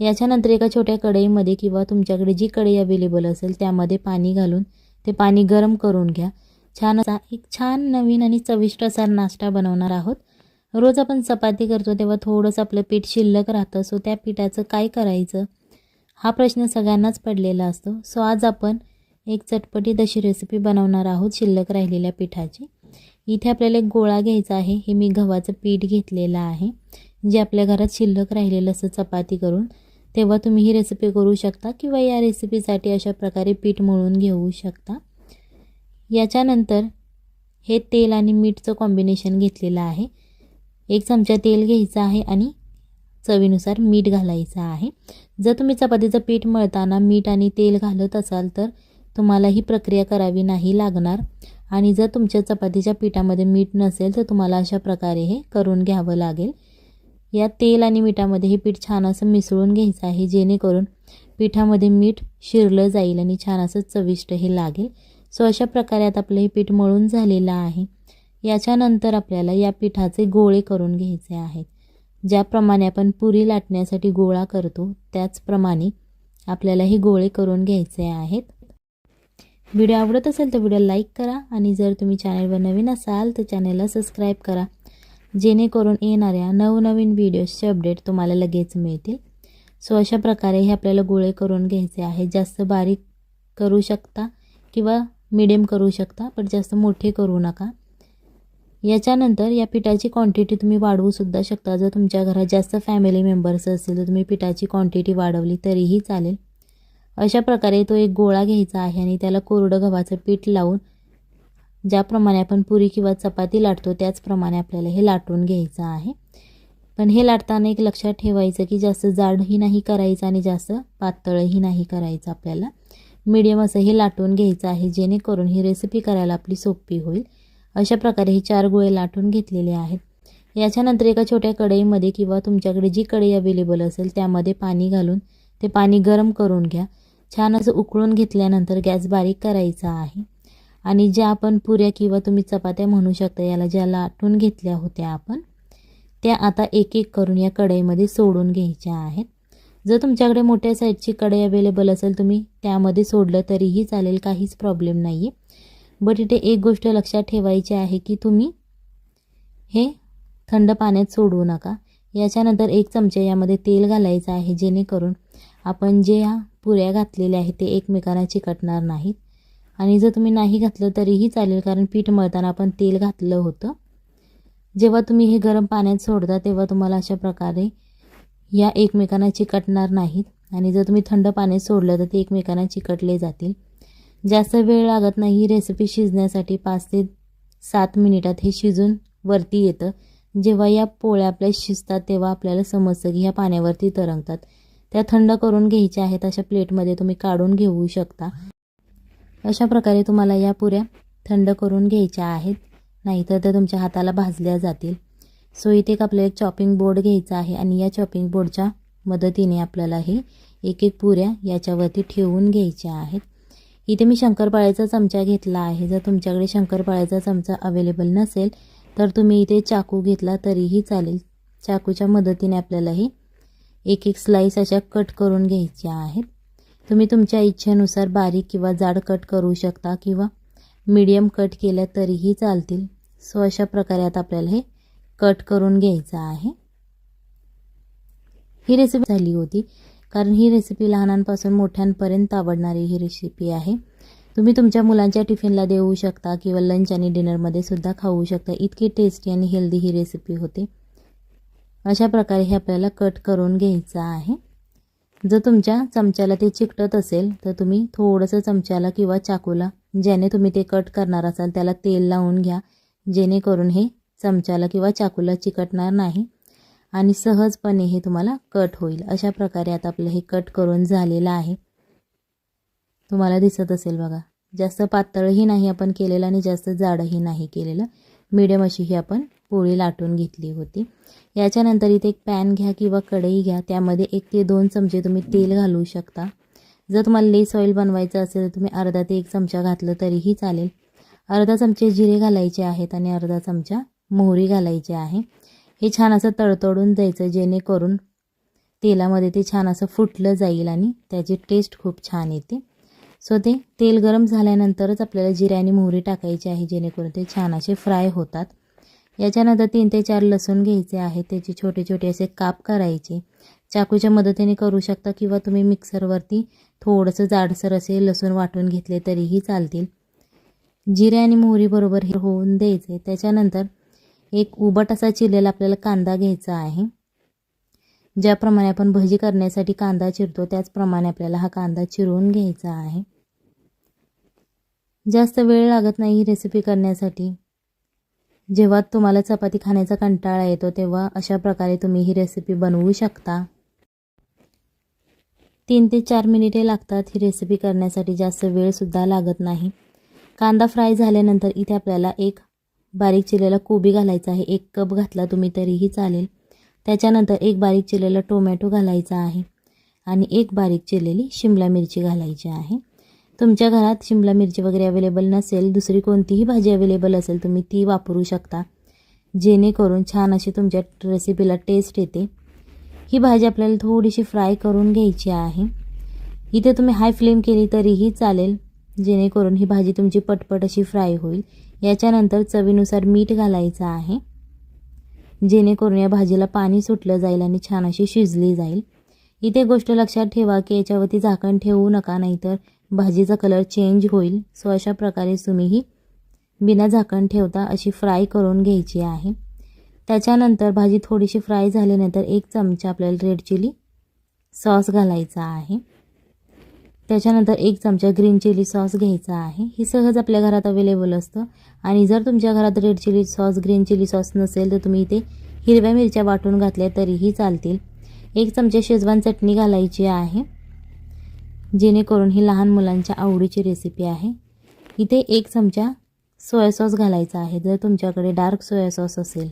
याच्यानंतर एका छोट्या कढईमध्ये किंवा तुमच्याकडे जी कढई अवेलेबल असेल त्यामध्ये पाणी घालून ते पाणी गरम करून घ्या। एक छान नवीन आणि चविष्ट असा नाश्ता बनवणार आहोत। रोज आपण चपाती करतो तेव्हा थोडंसं आपलं पीठ शिल्लक राहतं, सो त्या पिठाचं काय करायचं हा प्रश्न सगळ्यांनाच पडलेला असतो। सो आज आपण एक चटपटीत अशी रेसिपी बनवणार आहोत शिल्लक राहिलेल्या पिठाची। इथे आपल्याला एक गोळा घ्यायचा आहे। हे मी गव्हाचं पीठ घेतलेलं आहे, जे आपल्या घरात शिल्लक राहिलेलं असं चपाती करून तेव्हा तुम्ही ही रेसिपी करू शकता किंवा या रेसिपीसाठी अशा प्रकारे पीठ मळून घेऊ शकता। याच्यानंतर हे तेल आणि मीठचं कॉम्बिनेशन घेतलेलं आहे। 1 चमचा तेल घ्यायचं आहे आणि चवीनुसार मीठ घालायचं आहे। जर तुम्ही चपातीचं पीठ मळताना मीठ आणि तेल घालत असाल तर तुम्हाला ही प्रक्रिया करावी नाही लागणार, आणि जर तुमच्या चपातीच्या पिठामध्ये मीठ नसेल तर तुम्हाला अशा प्रकारे हे करून घ्यावं लागेल। या तेल आणि मिठामध्ये हे पीठ छान असं मिसळून घ्यायचं आहे, जेणेकरून पिठामध्ये मीठ शिरलं जाईल आणि छान असं चविष्ट हे लागेल। सो अशा प्रकारे आता आपलं हे पीठ मळून झालेलं आहे। याच्यानंतर आपल्याला या पिठाचे गोळे करून घ्यायचे आहेत। ज्याप्रमाणे आपण पुरी लाटण्यासाठी गोळा करतो त्याचप्रमाणे आपल्याला हे गोळे करून घ्यायचे आहेत। व्हिडिओ आवडत असेल तर व्हिडिओ लाईक करा, आणि जर तुम्ही चॅनलवर नवीन असाल तर चॅनलला सबस्क्राईब करा, जेणेकरून येणाऱ्या नवनवीन व्हिडिओजचे अपडेट तुम्हाला लगेच मिळतील। सो अशा प्रकारे हे आपल्याला गोळे करून घ्यायचे आहेत। जास्त बारीक करू शकता किंवा मीडियम करू शकता, पण जास्त मोठे करू नका। याच्यानंतर या पिठाची क्वांटिटी तुम्ही वाढवू सुद्धा शकता। जर तुमच्या घरात जास्त फॅमिली मेंबर्स असतील तर तुम्ही पिठाची क्वांटिटी वाढवली तरीही चालेल। अशा प्रकारे तो एक गोळा घ्यायचा आहे आणि त्याला कोरडं गव्हाचं पीठ लावून ज्याप्रमाणे आपण पुरी किंवा चपाती लाटतो त्याचप्रमाणे आपल्याला हे लाटून घ्यायचं आहे। पण हे लाटताना एक लक्षात ठेवायचं की जास्त जाडही नाही करायचं आणि जास्त पातळही नाही करायचं। आपल्याला मीडियम असं हे लाटून घ्यायचं आहे, जेणेकरून ही रेसिपी करायला आपली सोपी होईल। अशा प्रकारे हे 4 गोळे लाटून घेतलेले आहेत। याच्यानंतर एका छोट्या कढईमध्ये किंवा तुमच्याकडे जी कढई अवेलेबल असेल त्यामध्ये पाणी घालून ते पाणी गरम करून घ्या। छान असं उकळून घेतल्यानंतर गॅस बारीक करायचा आहे, आणि ज्या आपण पुऱ्या किंवा तुम्ही चपात्या म्हणू शकता याला ज्या लाटून घेतल्या होत्या आपण, त्या आता एक एक करून या कढईमध्ये सोडून घ्यायच्या आहेत। जर तुमच्याकडे मोठ्या साईजची कढई अवेलेबल असेल तुम्ही त्यामध्ये सोडलं तरीही चालेल, काहीच प्रॉब्लेम नाही आहे। बट इथे एक गोष्ट लक्षात ठेवायची आहे की तुम्ही हे थंड पाण्यात सोडू नका। याच्यानंतर 1 चमचा यामध्ये तेल घालायचं आहे, जेणेकरून आपण जे ह्या पुऱ्या घातलेल्या आहेत ते एकमेकांना चिकटणार नाहीत। आणि जर तुम्ही नाही घातलं तरीही चालेल, कारण पीठ मळताना आपण तेल घातलं होतं। जेव्हा तुम्ही हे गरम पाण्यात सोडता तेव्हा तुम्हाला अशा प्रकारे या एकमेकांना चिकटणार नाहीत, आणि जर तुम्ही थंड पाण्यात सोडलं तर ते एकमेकांना चिकटले जातील। जास्त वेळ लागत नाही ही रेसिपी शिजण्यासाठी। 5 ते 7 मिनिटात हे शिजून वरती येतं। जेव्हा या पोळ्या आपल्या शिजतात तेव्हा आपल्याला समजतं की ह्या पाण्यावरती तरंगतात। त्या थंड करून घ्यायच्या आहेत। अशा प्लेटमध्ये तुम्ही काढून घेऊ शकता। अशा प्रकारे तुम्हाला या पुऱ्या थंड करून घ्यायच्या आहेत, नाहीतर त्या तुमच्या हाताला भाजल्या जातील। सो इथे आपल्याला एक चॉपिंग बोर्ड घ्यायचा आहे, आणि या चॉपिंग बोर्डच्या मदतीने आपल्याला हे एक एक पुऱ्या याच्यावरती ठेवून घ्यायच्या आहेत। इथे मी शंकरपाळ्याचा चमचा घेतला आहे। जर तुमच्याकडे शंकरपाळ्याचा चमचा अवेलेबल नसेल तर तुम्ही इथे चाकू घेतला तरीही चालेल। चाकूच्या मदतीने आपल्याला हे एक एक स्लाइस अशा कट करून घ्यायच्या आहेत। तुम्ही तुमच्या इच्छेनुसार बारीक किंवा जाड कट करू शकता किंवा मीडियम कट केल्या तरीही चालतील। सो अशा प्रकारे आता आपल्याला हे कट करून घ्यायचं आहे। ही रेसिपी झाली होती, कारण ही रेसिपी लहानांपासून मोठ्यांपर्यंत आवडणारी ही रेसिपी आहे। तुम्ही तुमच्या मुलांच्या टिफिनला देऊ शकता किंवा लंच आणि डिनरमध्ये सुद्धा खाऊ शकता। इतकी टेस्टी आणि हेल्दी ही रेसिपी होते। अशा प्रकारे हे आपल्याला कट करून घ्यायचं आहे। जर तुमच्या चमच्याला ते चिकटत असेल तर तुम्ही थोडंसं चमच्याला किंवा चाकूला ज्याने तुम्ही ते कट करणार असाल त्याला तेल लावून घ्या, जेणेकरून हे चमच्याला किंवा चाकूला चिकटणार नाही आणि सहजपणे हे तुम्हाला कट होईल। अशा प्रकारे आता आपलं हे कट करून झालेलं आहे। तुम्हाला दिसत असेल बघा, जास्त पातळही नाही आपण केलेलं आणि जास्त जाडही नाही केलेलं, मीडियम अशी ही आपण पोळी लाटून घेतली होती। याच्यानंतर इथे एक पॅन घ्या किंवा कढई घ्या, त्यामध्ये 1 ते 2 चमचे तुम्ही तेल घालू शकता। जर तुम्हाला लेस ऑइल बनवायचं असेल तर तुम्ही अर्धा ते 1 चमचा घातलं तरीही चालेल। अर्धा चमचे जिरे घालायचे आहेत आणि अर्धा चमचा मोहरी घालायची आहे। हे छान असं तडतडून द्यायचं, जेणेकरून तेलामध्ये ते छान असं फुटलं जाईल आणि त्याची टेस्ट खूप छान येते. सो ते तेल गरम झाल्यानंतरच आपल्याला जिरे आणि मोहरी टाकायची आहे, जेणेकरून ते छान असे फ्राय होतात. याच्यानंतर 3 ते 4 लसूण घ्यायचे आहे, त्याचे छोटे छोटे असे काप करायचे. चाकूच्या मदतीने करू शकता किंवा तुम्ही मिक्सरवरती थोडंसं जाडसर असे लसूण वाटून घेतले तरीही चालतील. जिरे आणि मोहरी बरोबर हे होऊन द्यायचे. त्याच्यानंतर एक उबट असा चिरलेला आपल्याला कांदा घ्यायचा आहे. ज्याप्रमाणे आपण भजी करण्यासाठी कांदा चिरतो त्याचप्रमाणे आपल्याला हा कांदा चिरून घ्यायचा आहे. जास्त वेळ लागत नाही ही रेसिपी करण्यासाठी. जेव्हा तुम्हाला चपाती खाण्याचा कंटाळा येतो तेव्हा अशा प्रकारे तुम्ही ही रेसिपी बनवू शकता. 3 ते 4 मिनिटे लागतात ही रेसिपी करण्यासाठी, जास्त वेळसुद्धा लागत नाही. कांदा फ्राय झाल्यानंतर इथे आपल्याला एक बारीक चिरलेला कोबी घालायचा आहे. 1 कप घातला तुम्ही तरीही चालेल. त्याच्यानंतर एक बारीक चिरलेला टोमॅटो घालायचा आहे आणि एक बारीक चिरलेली शिमला मिरची घालायची आहे. तुमच्या घरात शिमला मिरची वगैरे अवेलेबल नसेल, दुसरी कोणतीही भाजी अवेलेबल असेल तुम्ही ती वापरू शकता, जेणेकरून छान अशी तुमच्या रेसिपीला टेस्ट येते. ही भाजी आपल्याला थोडीशी फ्राय करून घ्यायची आहे. इथे तुम्ही हाय फ्लेम केली तरीही चालेल, जेणेकरून ही भाजी तुमची पटपट अशी फ्राय होईल. याच्यानंतर चवीनुसार मीठ घालायचं आहे, जेणेकरून या भाजीला पाणी सुटलं जाईल आणि छान अशी शिजली जाईल. इथे गोष्ट लक्षात ठेवा की याच्यावरती झाकण ठेवू नका, नाहीतर भाजीचा कलर चेंज होईल. सो अशा प्रकारे तुम्ही ही बिना झाकण ठेवता अशी फ्राय करून घ्यायची आहे. त्याच्यानंतर भाजी थोडीशी फ्राय झाल्यानंतर 1 चमचा आपल्याला रेड चिली सॉस घालायचा आहे. त्याच्यानंतर 1 चमचा ग्रीन चिली सॉस घ्यायचा आहे. ही सहज आपल्या घरात अवेलेबल असतं आणि जर तुमच्या घरात red chilli sauce green chilli sauce नसेल तर तुम्ही इथे हिरव्या मिरच्या वाटून घातल्या तरीही चालतील. 1 चमचा शेजवान चटणी घालायची आहे, जेणेकरून ही लहान मुलांच्या आवडीची रेसिपी आहे. इथे 1 चमचा सोया सॉस घालायचा आहे. जर तुमच्याकडे डार्क सोया सॉस असेल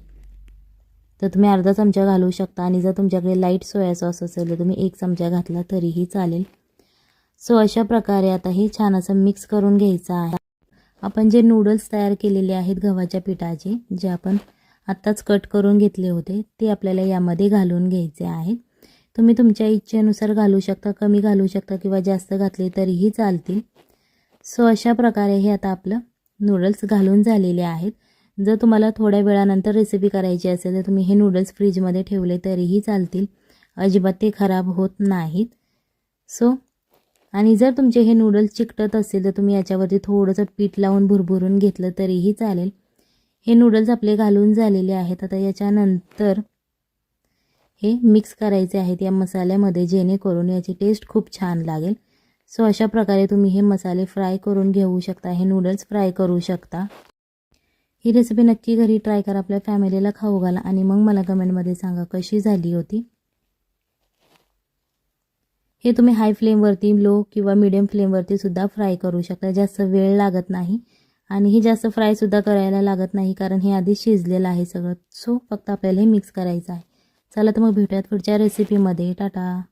तर तुम्ही अर्धा चमचा घालू शकता आणि जर तुमच्याकडे लाईट सोया सॉस असेल तर तुम्ही 1 चमचा घातला तरीही चालेल. सो अशा प्रकारे आता हे छान असं मिक्स करून घ्यायचं आहे. आपण जे नूडल्स तयार केलेले आहेत गव्हाच्या पिठाचे, जे आपण आत्ताच कट करून घेतले होते, ते आपल्याला यामध्ये घालून घ्यायचे आहेत. तुम्ही तुमच्या इच्छेनुसार घालू शकता, कमी घालू शकता किंवा जास्त घातले तरीही चालतील. सो अशा प्रकारे हे आता आपलं नूडल्स घालून झालेले आहेत. जर तुम्हाला थोड्या वेळानंतर रेसिपी करायची असेल तर तुम्ही हे नूडल्स फ्रीजमध्ये ठेवले तरीही चालतील, अजिबात ते खराब होत नाहीत. सो आणि जर तुमचे हे नूडल्स चिकटत असेल तर तुम्ही याच्यावरती थोडंसं पीठ लावून भुरभुरून घेतलं तरीही चालेल. हे नूडल्स आपले घालून झालेले आहेत. आता याच्यानंतर हे मिक्स करायचे आहेत या मसाल्यामध्ये, जेणेकरून याची टेस्ट खूप छान लागेल. सो अशा प्रकारे तुम्ही हे मसाले फ्राय करून घेऊ शकता, हे नूडल्स फ्राय करू शकता. ही रेसिपी नक्की घरी ट्राय करा, आपल्या फॅमिलीला खाऊ घाला आणि मग मला कमेंटमध्ये सांगा कशी झाली होती. हे तुम्ही हाय फ्लेमवरती, लो किंवा मीडियम फ्लेमवरती सुद्धा फ्राय करू शकता. जास्त वेळ लागत नाही आणि हे जास्त फ्रायसुद्धा करायला लागत नाही, कारण हे आधी शिजलेलं आहे सगळं. सो फक्त आपल्याला हे मिक्स करायचं आहे. चला तर मग भेटूयात पुढच्या रेसिपीमध्ये. टाटा.